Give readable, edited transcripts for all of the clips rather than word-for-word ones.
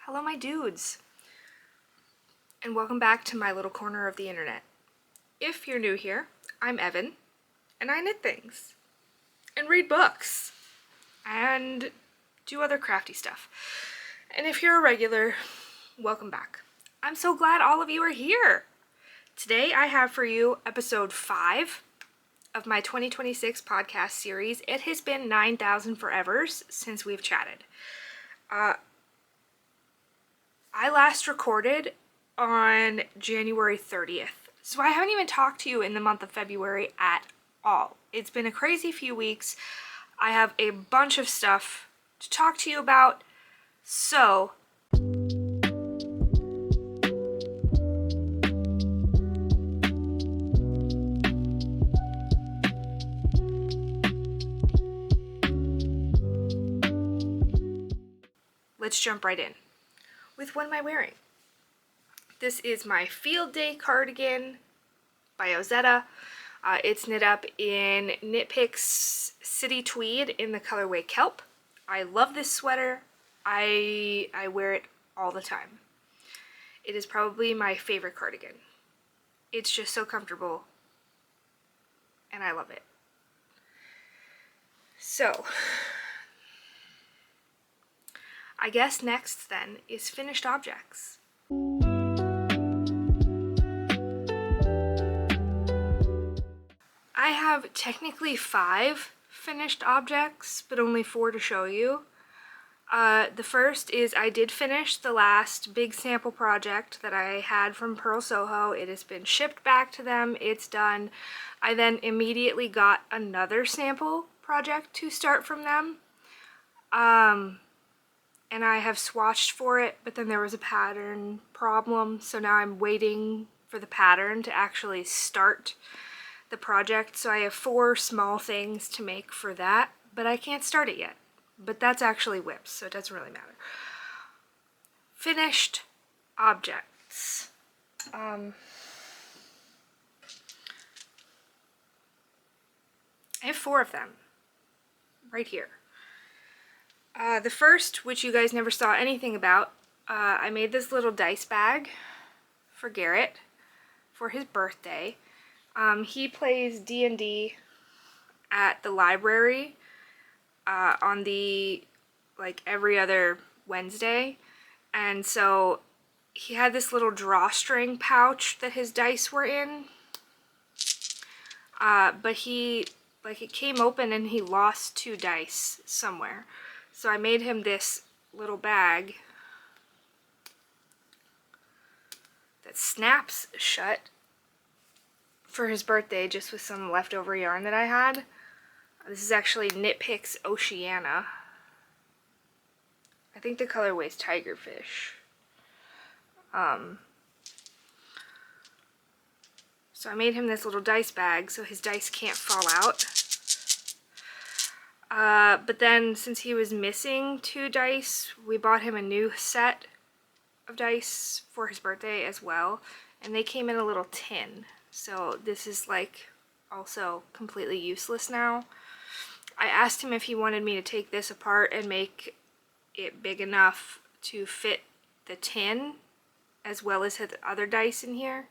Hello my dudes, and welcome back to my little corner of the internet. If you're new here, I'm Evan, and I knit things, and read books, and do other crafty stuff. And if you're a regular, welcome back. I'm so glad all of you are here. Today I have for you episode 5 of my 2026 podcast series. It has been 9,000 forevers since we've chatted. I last recorded on January 30th, so I haven't even talked to you in the month of February at all. It's been a crazy few weeks. I have a bunch of stuff to talk to you about, so let's jump right in. With what am I wearing? This is my Field Day cardigan by Ozetta. It's knit up in Knit Picks City Tweed in the colorway Kelp. I love this sweater. I wear it all the time. It is probably my favorite cardigan. It's just so comfortable, and I love it. So, I guess next then is finished objects. I have technically 5 finished objects, but only 4 to show you. The first is I did finish the last big sample project that I had from Purl Soho. It has been shipped back to them. It's done. I then immediately got another sample project to start from them. And I have swatched for it, but then there was a pattern problem, so now I'm waiting for the pattern to actually start the project. So I have 4 small things to make for that, but I can't start it yet. But that's actually whips, so it doesn't really matter. Finished objects. I have 4 of them right here. The first, which you guys never saw anything about, I made this little dice bag for Garrett for his birthday. He plays D&D at the library on the, every other Wednesday, and so he had this little drawstring pouch that his dice were in, but it came open and he lost 2 dice somewhere. So I made him this little bag that snaps shut for his birthday, just with some leftover yarn that I had. This is actually Knit Picks Oceana. I think the colorway is Tigerfish. So I made him this little dice bag so his dice can't fall out. But then, since he was missing 2 dice, we bought him a new set of dice for his birthday as well, and they came in a little tin. So this is also completely useless now. I asked him if he wanted me to take this apart and make it big enough to fit the tin as well as his other dice in here,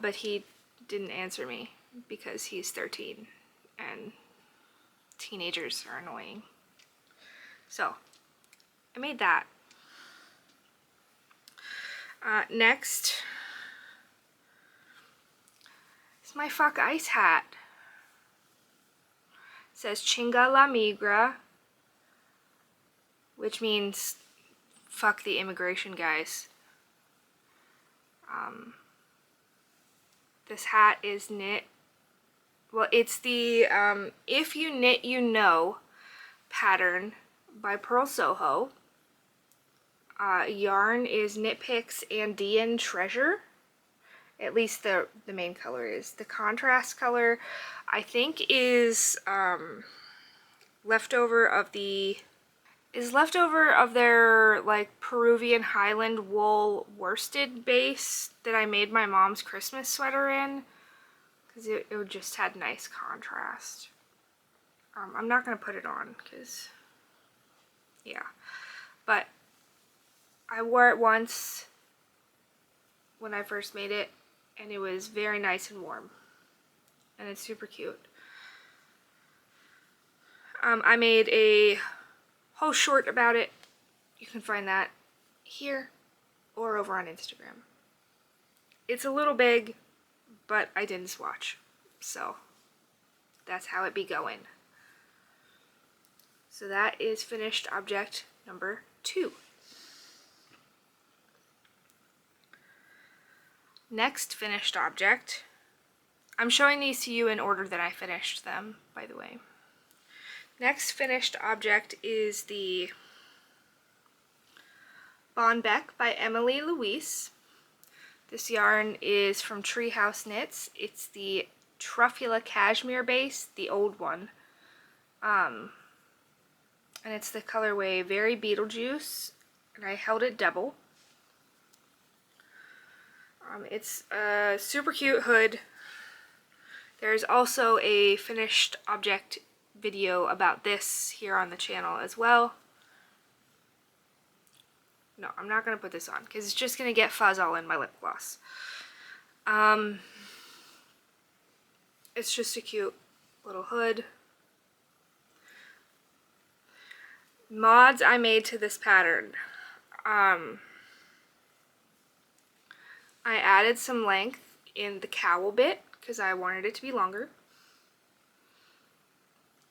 but he didn't answer me because he's 13 and teenagers are annoying. So I made that. Next is my Fuck Ice hat. It says Chinga la Migra, which means fuck the immigration guys. This hat is knit. Well, it's the If You Knit You Know pattern by Purl Soho. Yarn is Knit Picks Andean Treasure. At least the main color is. The contrast color, I think, is leftover of their Peruvian Highland wool worsted base that I made my mom's Christmas sweater in, because it just had nice contrast. I'm not going to put it on because, yeah. But I wore it once when I first made it, and it was very nice and warm, and it's super cute. I made a whole short about it. You can find that here or over on Instagram. It's a little big, but I didn't swatch, so that's how it be going. So that is finished object number 2. Next finished object, I'm showing these to you in order that I finished them, by the way. Next finished object is the Bonbec by Emily Louise. This yarn is from Treehouse Knits. It's the Truffula Cashmere base, the old one. And it's the colorway Very Beetlejuice, and I held it double. It's a super cute hood. There's also a finished object video about this here on the channel as well. No, I'm not going to put this on because it's just going to get fuzz all in my lip gloss. It's just a cute little hood. Mods I made to this pattern. I added some length in the cowl bit because I wanted it to be longer.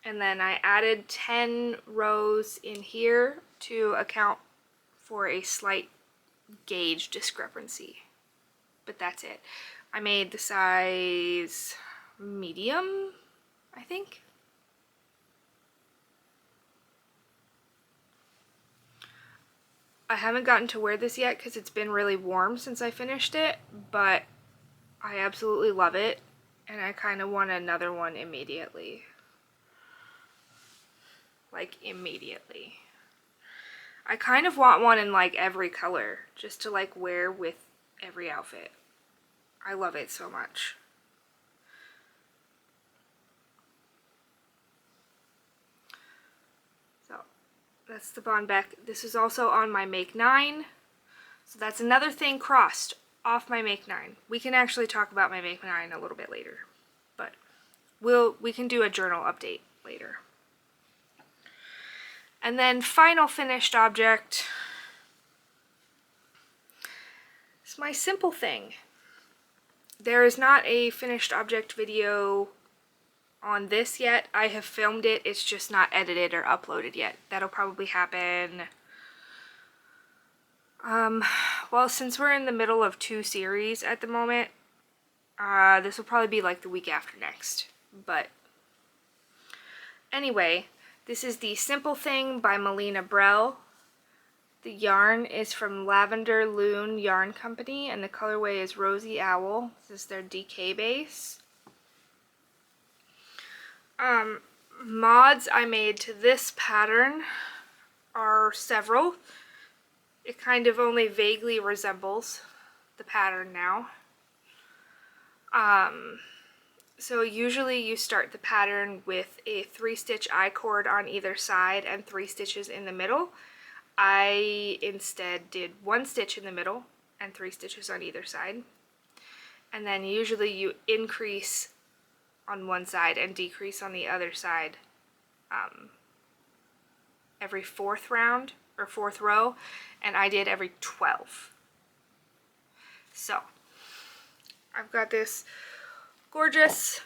And then I added 10 rows in here to account for a slight gauge discrepancy. But that's it. I made the size medium, I think. I haven't gotten to wear this yet because it's been really warm since I finished it, but I absolutely love it, and I kind of want another one immediately. Like, immediately. I kind of want one in like every color, just to like wear with every outfit. I love it so much. So that's the Bonbec. This is also on my Make 9. So that's another thing crossed off my Make 9. We can actually talk about my Make 9 a little bit later, but we can do a journal update later. And then final finished object is my simple thing. There is not a finished object video on this yet. I have filmed it, it's just not edited or uploaded yet. That'll probably happen, well, since we're in the middle of 2 series at the moment, this will probably be like the week after next. But anyway, this is the Simple Thing by Melina Brell. The yarn is from Lavender Loon Yarn Company, and the colorway is Rosy Owl. This is their DK base. Mods I made to this pattern are several. It kind of only vaguely resembles the pattern now. So usually you start the pattern with a 3-stitch I-cord on either side and 3 stitches in the middle. I instead did 1 stitch in the middle and 3 stitches on either side. And then usually you increase on one side and decrease on the other side every 4th round or 4th row, and I did every 12. So I've got this gorgeous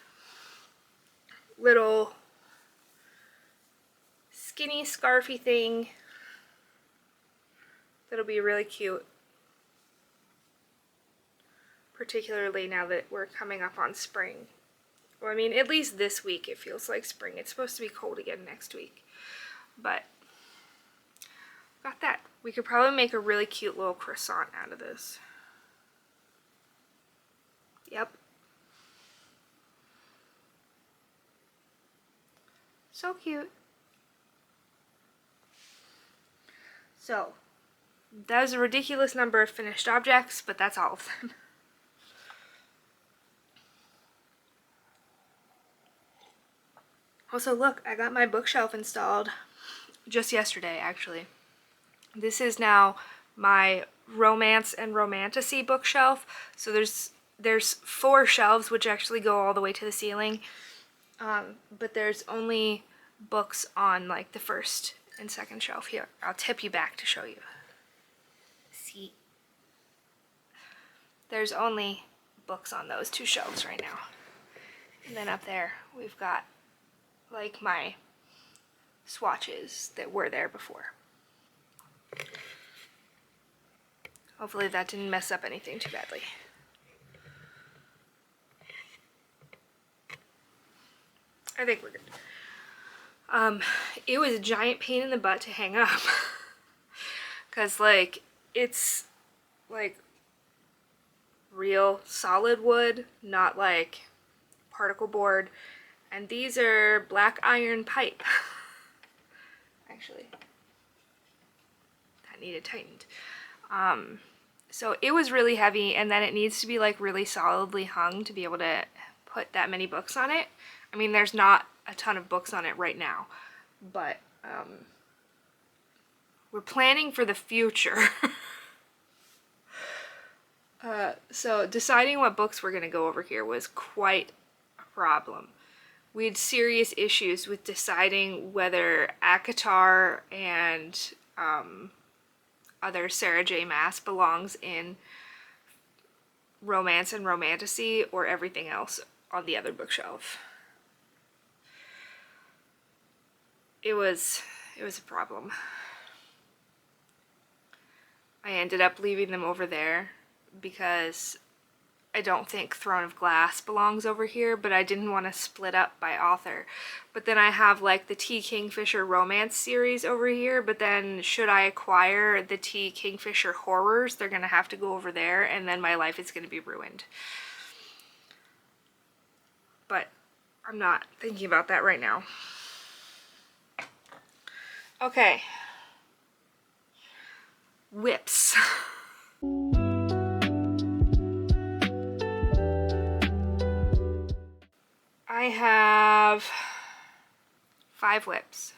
little skinny scarfy thing that'll be really cute, particularly now that we're coming up on spring. Well, I mean, at least this week it feels like spring. It's supposed to be cold again next week, but got that. We could probably make a really cute little croissant out of this. Yep. So cute. So, that is a ridiculous number of finished objects, but that's all of them. Also, look, I got my bookshelf installed just yesterday, actually. This is now my romance and romantasy bookshelf. So there's 4 shelves which actually go all the way to the ceiling, but there's only books on like the first and second shelf. Here, I'll tip you back to show you. See, there's only books on those 2 shelves right now. And then up there we've got like my swatches that were there before. Hopefully that didn't mess up anything too badly. I think we're good. It was a giant pain in the butt to hang up. Cause like, it's like real solid wood, not like particle board. And these are black iron pipe. Actually, that needed tightened. So it was really heavy, and then it needs to be like really solidly hung to be able to put that many books on it. I mean, there's not a ton of books on it right now, but we're planning for the future. So deciding what books we're going to go over here was quite a problem. We had serious issues with deciding whether Akkad and other Sarah J. Maas belongs in romance and romantasy or everything else on the other bookshelf. It was a problem. I ended up leaving them over there because I don't think Throne of Glass belongs over here, but I didn't want to split up by author. But then I have like the T. Kingfisher romance series over here, but then should I acquire the T. Kingfisher horrors, they're going to have to go over there, and then my life is going to be ruined. But I'm not thinking about that right now. Okay. Whips. I have 5 whips.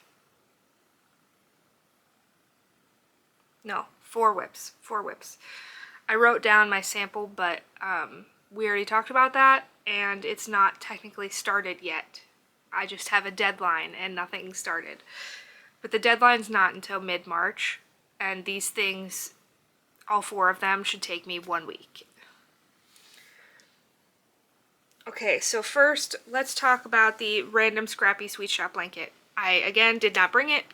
No, 4 whips. 4 whips. I wrote down my sample, but we already talked about that, and it's not technically started yet. I just have a deadline and nothing started. But the deadline's not until mid-March, and these things, all 4 of them, should take me 1 week. Okay, so first, let's talk about the random scrappy sweet shop blanket. I, again, did not bring it.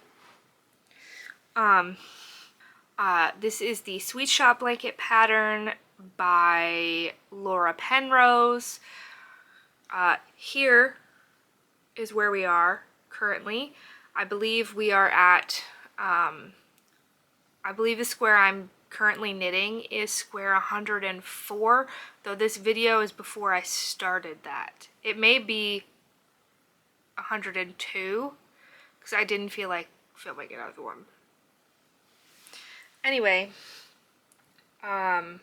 This is the Sweet Shop blanket pattern by Laura Penrose. Here is where we are currently. I believe we are at, I believe the square I'm currently knitting is square 104, though this video is before I started that. It may be 102, because I didn't feel like filming another one. Anyway, I'm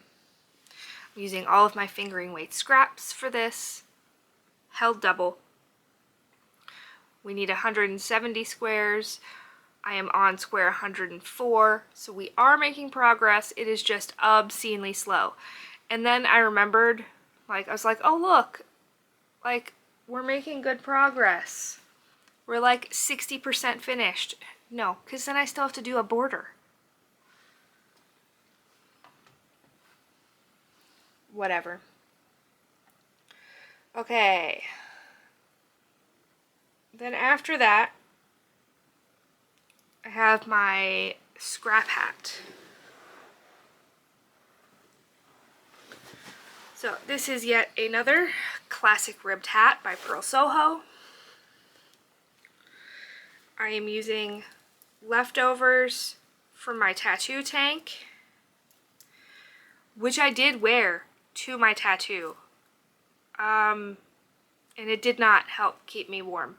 using all of my fingering weight scraps for this, held double. We need 170 squares. I am on square 104, so we are making progress. It is just obscenely slow. And then I remembered, like, I was like, oh look, like, we're making good progress. We're like 60% finished. No, because then I still have to do a border. Whatever. Okay. Then after that, I have my scrap hat. So this is yet another classic ribbed hat by Purl Soho. I am using leftovers from my tattoo tank, which I did wear to my tattoo. And it did not help keep me warm.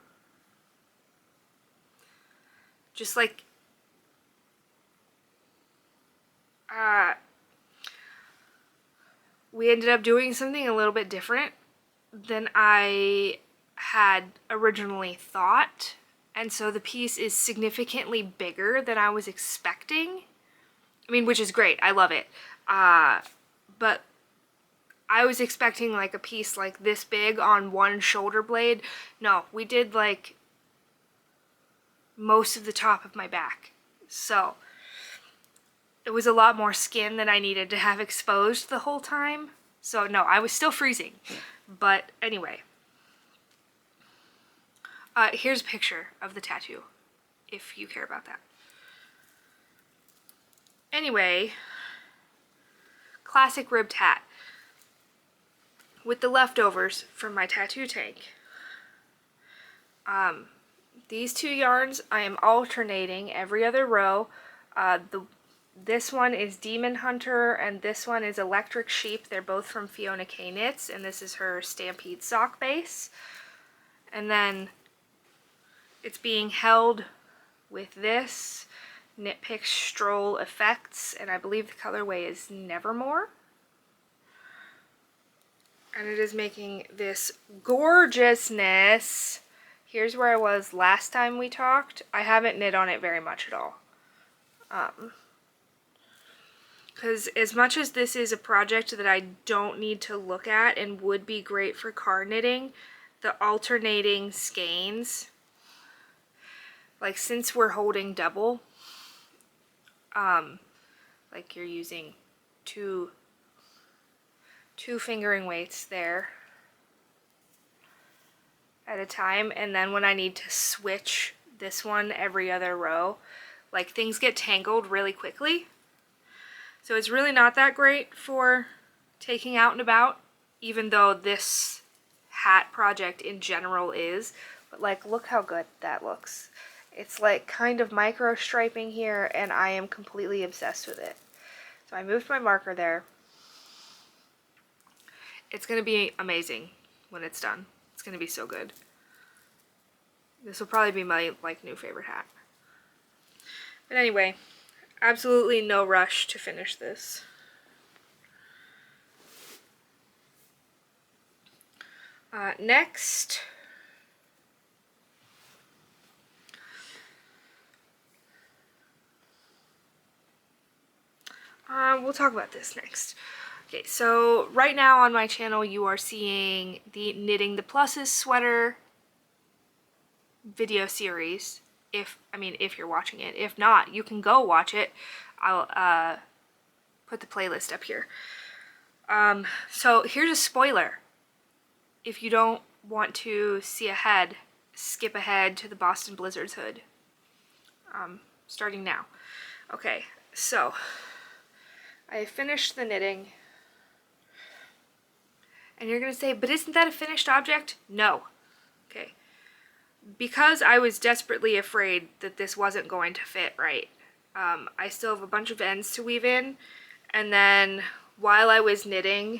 Just like, we ended up doing something a little bit different than I had originally thought, and so the piece is significantly bigger than I was expecting, I mean, which is great. I love it. But I was expecting like a piece like this big on one shoulder blade. No, we did like most of the top of my back. So it was a lot more skin than I needed to have exposed the whole time. So no, I was still freezing. But anyway. Here's a picture of the tattoo, if you care about that. Anyway, classic ribbed hat with the leftovers from my tattoo tank. These two yarns I am alternating every other row. This one is Demon Hunter and this one is Electric Sheep. They're both from Fiona K Knits, and this is her Stampede sock base. And then it's being held with this Knit Pick Stroll Effects, and I believe the colorway is Nevermore. And it is making this gorgeousness. Here's where I was last time we talked. I haven't knit on it very much at all. Because as much as this is a project that I don't need to look at and would be great for car knitting, the alternating skeins, like since we're holding double, like you're using two fingering weights there at a time, and then when I need to switch this one every other row, like things get tangled really quickly. So it's really not that great for taking out and about, even though this hat project in general is. But like, look how good that looks. It's like kind of micro striping here, and I am completely obsessed with it. So I moved my marker there. It's going to be amazing when it's done. It's going to be so good. This will probably be my like new favorite hat. But anyway, absolutely no rush to finish this. Next, we'll talk about this next. Okay, so right now on my channel you are seeing the Knitting the Pluses sweater video series. If you're watching it. If not, you can go watch it. I'll put the playlist up here. So here's a spoiler. If you don't want to see ahead, skip ahead to the Boston Blizzard's hood. Starting now. Okay, so I finished the knitting. And you're going to say, but isn't that a finished object? No. Okay. Because I was desperately afraid that this wasn't going to fit right, I still have a bunch of ends to weave in, and then while I was knitting,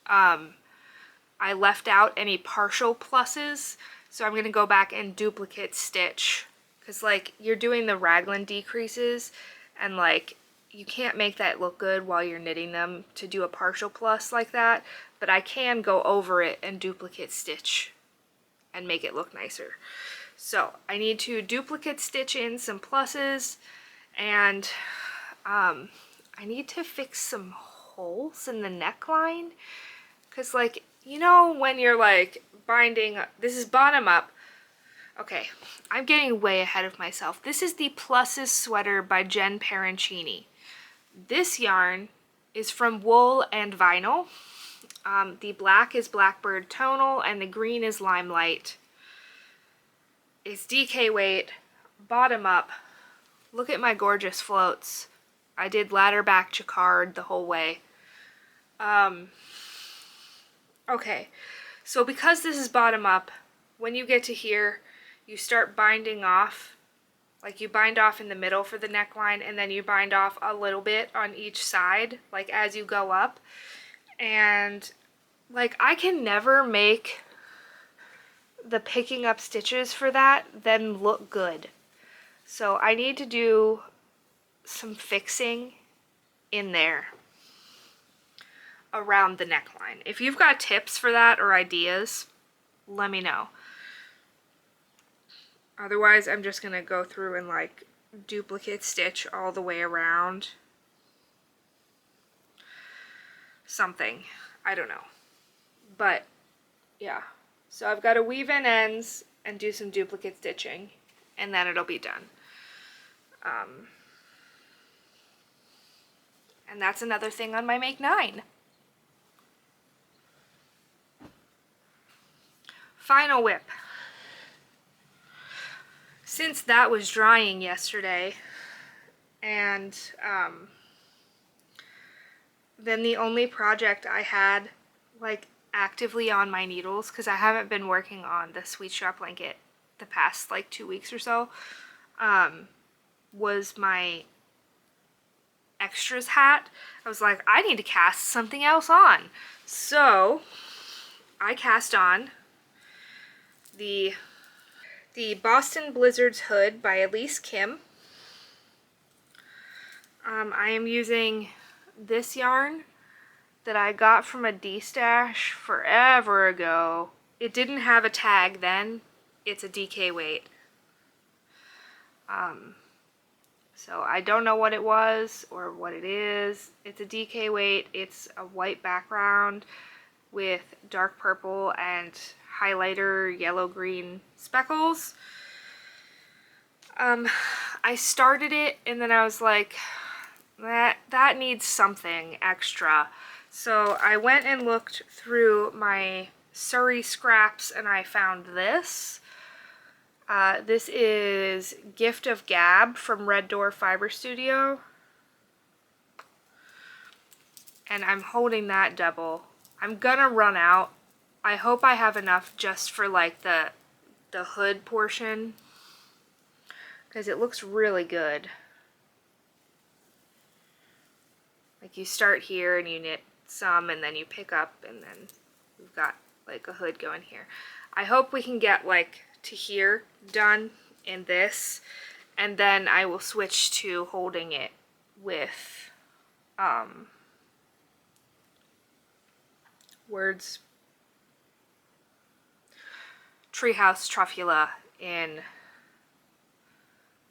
I left out any partial pluses, so I'm going to go back and duplicate stitch, because like you're doing the raglan decreases, and like you can't make that look good while you're knitting them to do a partial plus like that, but I can go over it and duplicate stitch and make it look nicer. So I need to duplicate stitch in some pluses, and I need to fix some holes in the neckline, because like, you know when you're like binding, this is bottom up. Okay, I'm getting way ahead of myself. This is the Pluses sweater by Jen Parroccini. This yarn is from Wool and Vinyl. The black is Blackbird Tonal and the green is Limelight. It's DK weight, bottom up. Look at my gorgeous floats. I did ladder back jacquard the whole way. Okay, so because this is bottom up, when you get to here, you start binding off. Like you bind off in the middle for the neckline, and then you bind off a little bit on each side, like as you go up. And like I can never make the picking up stitches for that then look good. So I need to do some fixing in there around the neckline. If you've got tips for that or ideas, let me know. Otherwise, I'm just gonna go through and like duplicate stitch all the way around. Something. I don't know. But, yeah. So I've got to weave in ends and do some duplicate stitching, and then it'll be done. And that's another thing on my Make 9. Final whip. Since that was drying yesterday, and then the only project I had like actively on my needles, because I haven't been working on the Sweet Shop blanket the past like 2 weeks or so, was my extras hat. I was like, I need to cast something else on. So I cast on the Boston Blizzards hood by Elise Kim. I am using this yarn that I got from a D-stash forever ago. It didn't have a tag then. It's a DK weight. So I don't know what it was or what it is. It's a DK weight. It's a white background with dark purple and highlighter yellow-green speckles. I started it and then I was like, that needs something extra. So I went and looked through my Surrey scraps and I found this. This is Gift of Gab from Red Door Fiber Studio. And I'm holding that double. I'm gonna run out. I hope I have enough just for like the hood portion, because it looks really good. Like you start here and you knit some and then you pick up and then we've got like a hood going here. I hope we can get like to here done in this, and then I will switch to holding it with words Treehouse Truffula in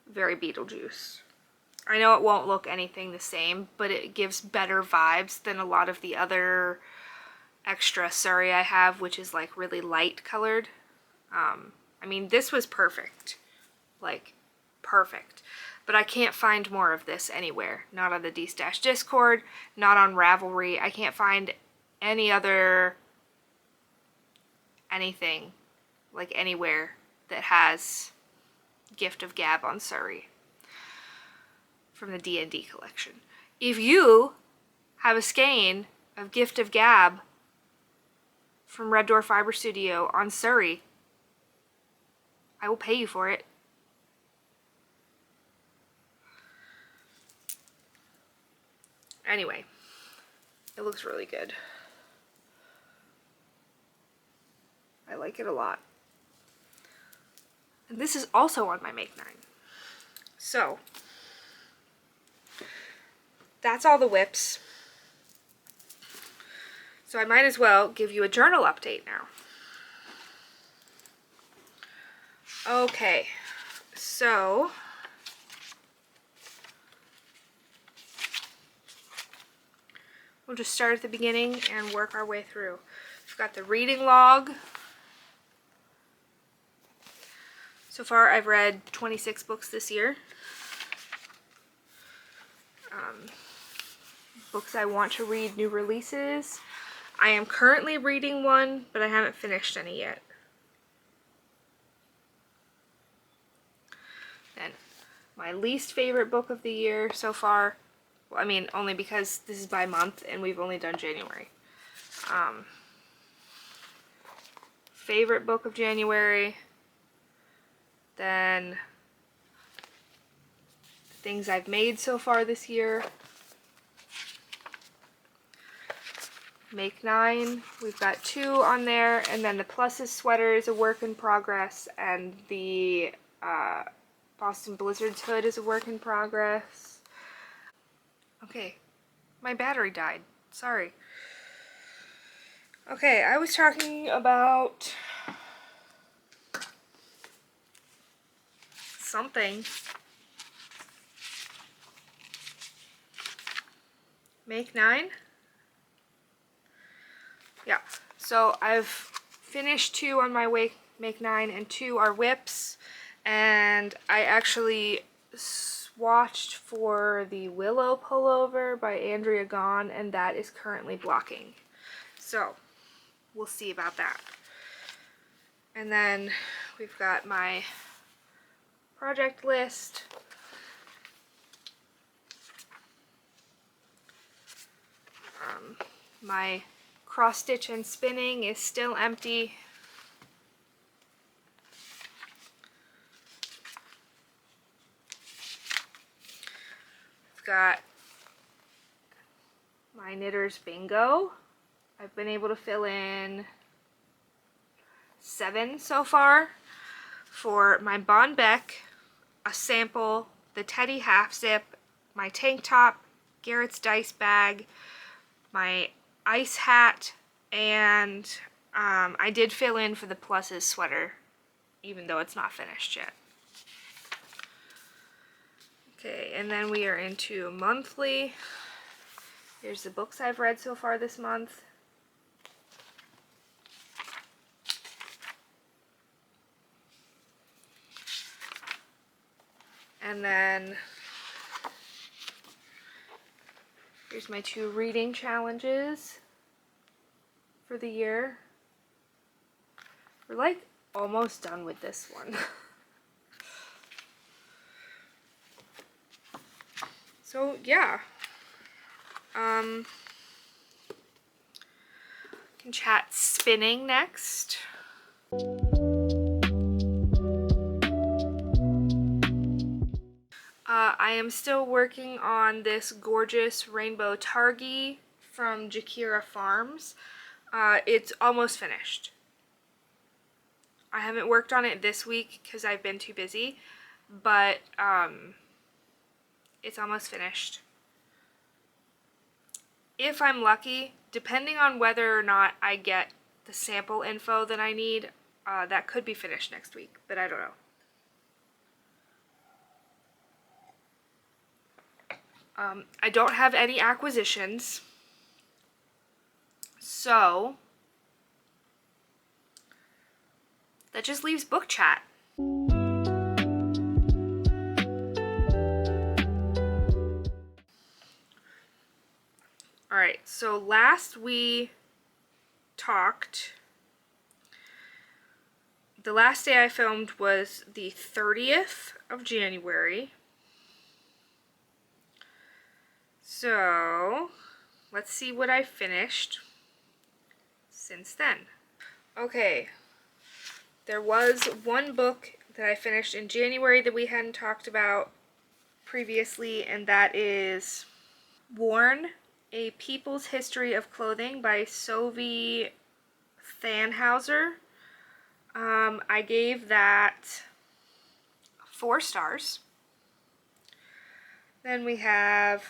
Very Beetlejuice. I know it won't look anything the same, but it gives better vibes than a lot of the other extra Surrey I have, which is like really light colored. I mean, this was perfect. Like, perfect. But I can't find more of this anywhere. Not on the D-Stash Discord, not on Ravelry. I can't find any other anything, like anywhere, that has Gift of Gab on Surrey from the D&D collection. If you have a skein of Gift of Gab from Red Door Fiber Studio on Surrey, I will pay you for it. Anyway, it looks really good. I like it a lot. And this is also on my Make 9. So, that's all the whips. So I might as well give you a journal update now. Okay, so we'll just start at the beginning and work our way through. We've got the reading log. So far I've read 26 books this year. Books I want to read, new releases. I am currently reading one, but I haven't finished any yet. Then my least favorite book of the year so far. Well, I mean, only because this is by month and we've only done January. Favorite book of January. Then the things I've made so far this year. Make 9, we've got 2 on there, and then the Pluses sweater is a work in progress, and the Boston Blizzards hood is a work in progress. Okay, my battery died. Sorry. Okay, I was talking about something. Make 9? Yeah, so I've finished 2 on my make 9 and 2 are whips, and I actually swatched for the Willow pullover by Andrea Gahn, and that is currently blocking. So we'll see about that. And then we've got my project list. My cross stitch and spinning is still empty. I've got my Knitters Bingo. I've been able to fill in 7 so far. For my Bonbec, a sample, the Teddy half zip, my tank top, Garrett's dice bag, my ice hat, and I did fill in for the Pluses sweater, even though it's not finished yet. Okay, and then we are into monthly. Here's the books I've read so far this month. And then here's my 2 reading challenges for the year. We're like almost done with this one. So yeah. Can chat spinning next. I am still working on this gorgeous rainbow targee from Jakira Farms. It's almost finished. I haven't worked on it this week because I've been too busy, but it's almost finished. If I'm lucky, depending on whether or not I get the sample info that I need, that could be finished next week, but I don't know. I don't have any acquisitions, so that just leaves book chat. Alright, so last we talked, the last day I filmed was the 30th of January. So, let's see what I finished since then. Okay, there was one book that I finished in January that we hadn't talked about previously, and that is Worn, A People's History of Clothing by Sofi Thanhauser. I gave that 4 stars. Then we have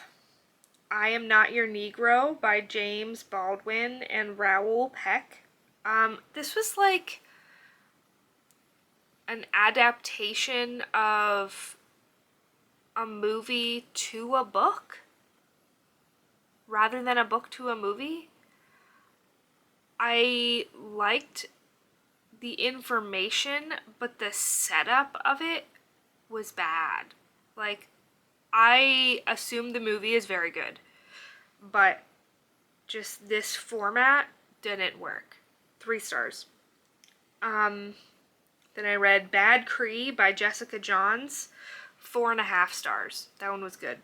I Am Not Your Negro by James Baldwin and Raoul Peck. This was like an adaptation of a movie to a book rather than a book to a movie. I liked the information, but the setup of it was bad. Like, I assume the movie is very good, but just this format didn't work. 3 stars. Then I read Bad Cree by Jessica Johns. 4.5 stars. That one was good.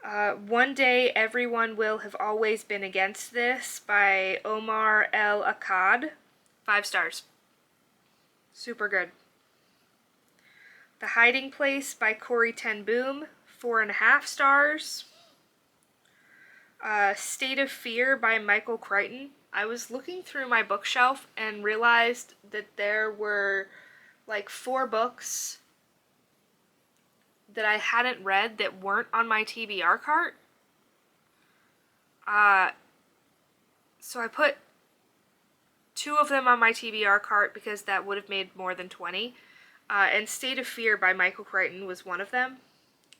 One Day Everyone Will Have Always Been Against This by Omar Akkad. 5 stars. Super good. The Hiding Place by Corey Ten Boom. 4.5 stars. State of Fear by Michael Crichton. I was looking through my bookshelf and realized that there were like 4 books that I hadn't read that weren't on my TBR cart. So I put 2 of them on my TBR cart because that would have made more than 20. And State of Fear by Michael Crichton was one of them.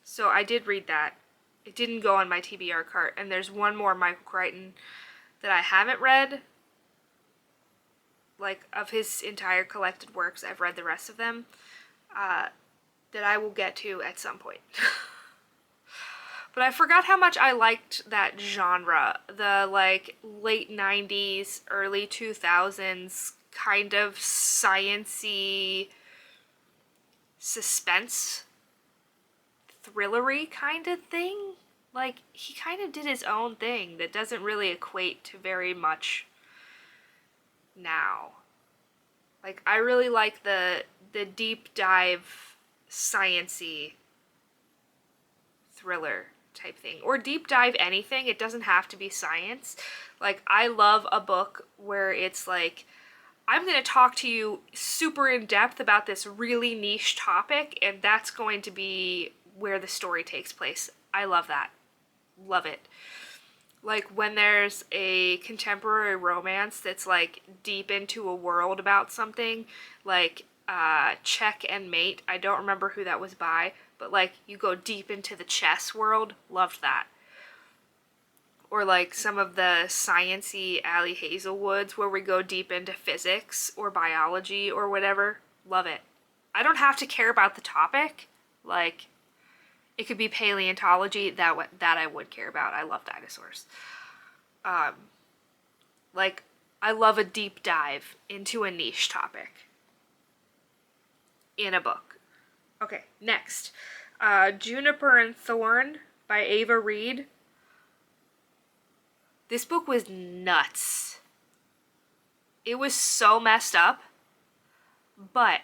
So I did read that. It didn't go on my TBR cart. And there's one more Michael Crichton that I haven't read. Like, of his entire collected works, I've read the rest of them, that I will get to at some point. But I forgot how much I liked that genre. The, like, late 90s, early 2000s kind of science-y suspense thrillery kind of thing. Like, he kind of did his own thing that doesn't really equate to very much now. Like, I really like the deep dive science-y thriller type thing, or deep dive anything. It doesn't have to be science. Like, I love a book where it's like, I'm going to talk to you super in depth about this really niche topic, and that's going to be where the story takes place. I love that. Love it. Like, when there's a contemporary romance that's, like, deep into a world about something, like, Check and Mate. I don't remember who that was by, but, like, you go deep into the chess world. Loved that. Or, like, some of the science-y Allie Hazelwoods where we go deep into physics or biology or whatever. Love it. I don't have to care about the topic. Like, it could be paleontology, that I would care about. I love dinosaurs. Like, I love a deep dive into a niche topic in a book. Okay, next. Juniper and Thorn by Ava Reed. This book was nuts. It was so messed up, but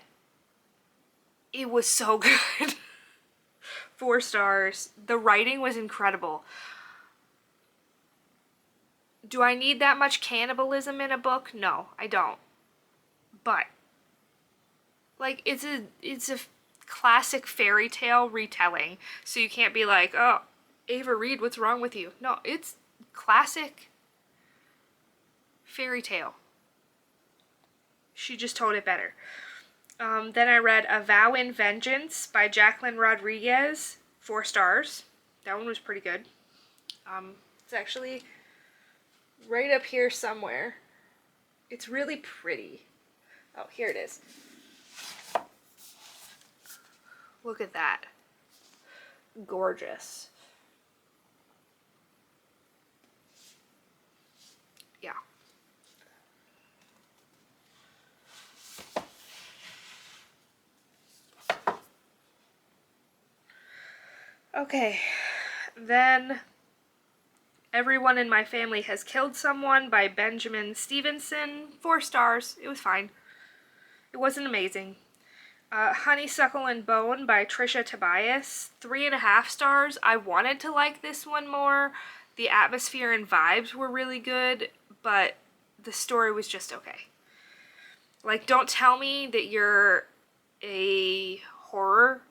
it was so good. 4 stars. The writing was incredible. Do I need that much cannibalism in a book? No, I don't. But, like, it's a classic fairy tale retelling, so you can't be like, oh, Ava Reed, what's wrong with you? No, it's classic fairy tale. She just told it better. Then I read A Vow in Vengeance by Jacqueline Rodriguez, 4 stars. That one was pretty good. It's actually right up here somewhere. It's really pretty. Oh, here it is. Look at that. Gorgeous. Yeah. Okay, then Everyone in My Family Has Killed Someone by Benjamin Stevenson, 4 stars. It was fine. It wasn't amazing. Honeysuckle and Bone by Trisha Tobias, 3.5 stars. I wanted to like this one more. The atmosphere and vibes were really good, but the story was just okay. Like, don't tell me that you're a horror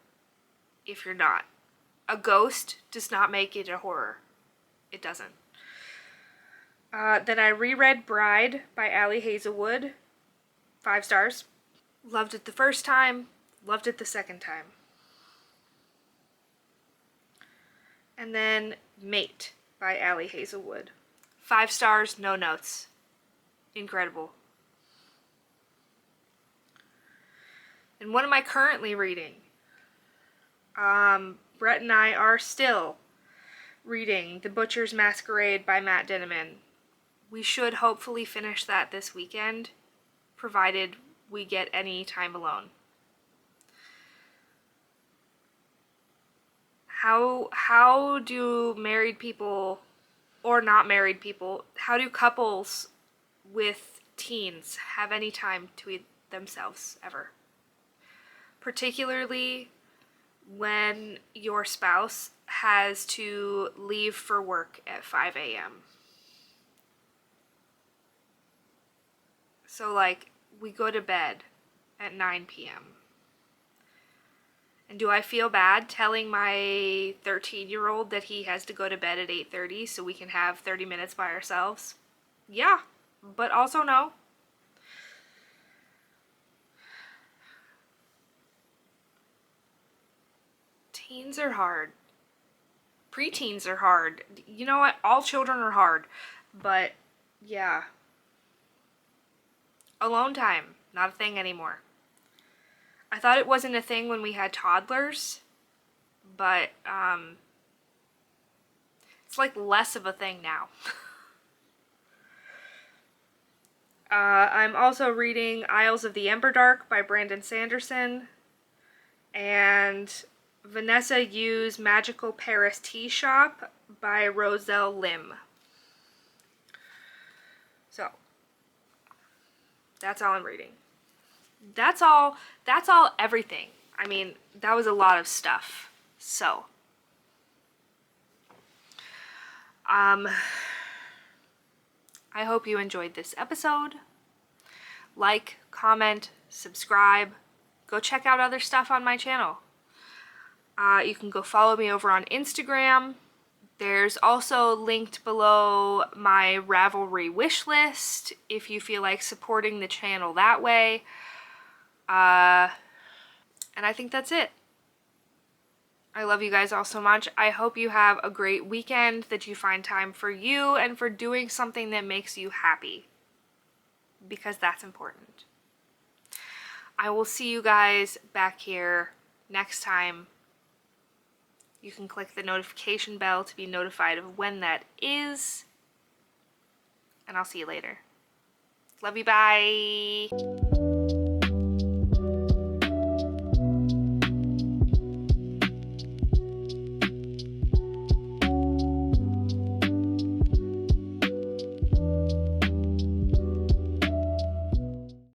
if you're not. A ghost does not make it a horror. It doesn't. Then I reread Bride by Allie Hazelwood, 5 stars. Loved it the first time, loved it the second time. And then Mate by Allie Hazelwood, 5 stars, no notes. Incredible. And what am I currently reading? Brett and I are still reading The Butcher's Masquerade by Matt Dinneman. We should hopefully finish that this weekend, provided we get any time alone. How do married people, or not married people, how do couples with teens have any time to themselves ever? Particularly when your spouse has to leave for work at 5 a.m. So, like, we go to bed at 9 p.m. And do I feel bad telling my 13-year-old that he has to go to bed at 8:30 so we can have 30 minutes by ourselves? Yeah, but also no. Teens are hard. preteens are hard. You know what? All children are hard. But yeah. Alone time, not a thing anymore. I thought it wasn't a thing when we had toddlers, but it's like less of a thing now. I'm also reading Isles of the Emberdark by Brandon Sanderson, and Vanessa Yu's Magical Paris Tea Shop by Roselle Lim. So, that's all I'm reading. That's all everything. I mean, that was a lot of stuff. So, I hope you enjoyed this episode. Like, comment, subscribe. Go check out other stuff on my channel. You can go follow me over on Instagram. There's also linked below my Ravelry wish list if you feel like supporting the channel that way. And I think that's it. I love you guys all so much. I hope you have a great weekend, that you find time for you and for doing something that makes you happy, because that's important. I will see you guys back here next time. You can click the notification bell to be notified of when that is. And I'll see you later. Love you, bye.